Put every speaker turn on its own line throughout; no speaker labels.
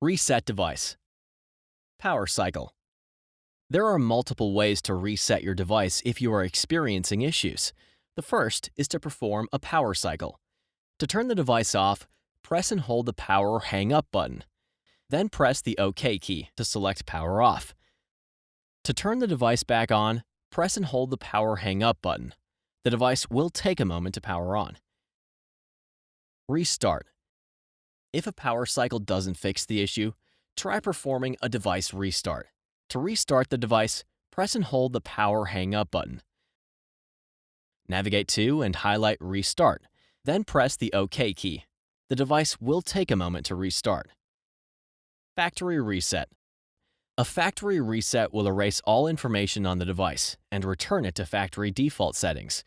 Reset device. Power cycle. There are multiple ways to reset your device if you are experiencing issues. The first is to perform a power cycle. To turn the device off, press and hold the power or hang up button. Then press the OK key to select power off. To turn the device back on, press and hold the power hang up button. The device will take a moment to power on. Restart. If a power cycle doesn't fix the issue, try performing a device restart. To restart the device, press and hold the power hang up button. Navigate to and highlight Restart, then press the OK key. The device will take a moment to restart. Factory reset. A factory reset will erase all information on the device and return it to factory default settings.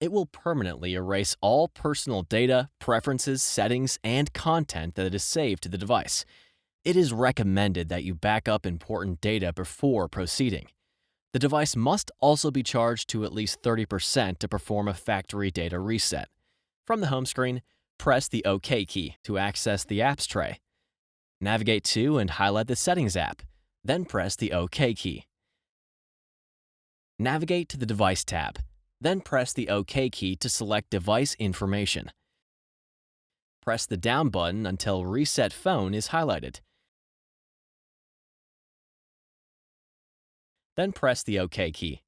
It will permanently erase all personal data, preferences, settings, and content that is saved to the device. It is recommended that you back up important data before proceeding. The device must also be charged to at least 30% to perform a factory data reset. From the home screen, press the OK key to access the Apps tray. Navigate to and highlight the Settings app, then press the OK key. Navigate to the Device tab, then press the OK key to select Device Information. Press the down button until Reset Phone is highlighted. Then press the OK key.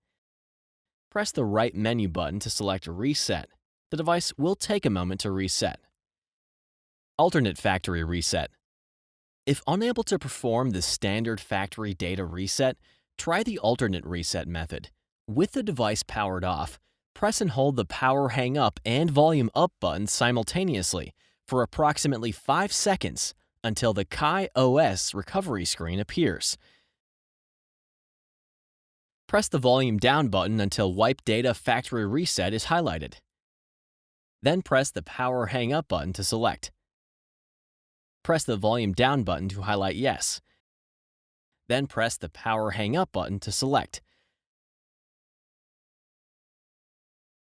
Press the right menu button to select Reset. The device will take a moment to reset. Alternate factory reset. If unable to perform the standard factory data reset, try the alternate reset method. With the device powered off, press and hold the power hang up and volume up buttons simultaneously for approximately 5 seconds until the KaiOS recovery screen appears. Press the volume down button until Wipe Data Factory Reset is highlighted. Then press the power hang up button to select. Press the volume down button to highlight Yes. Then press the power hang up button to select.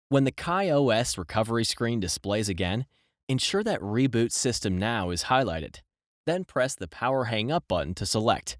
When the KaiOS recovery screen displays again, ensure that Reboot System Now is highlighted. Then press the power hang up button to select.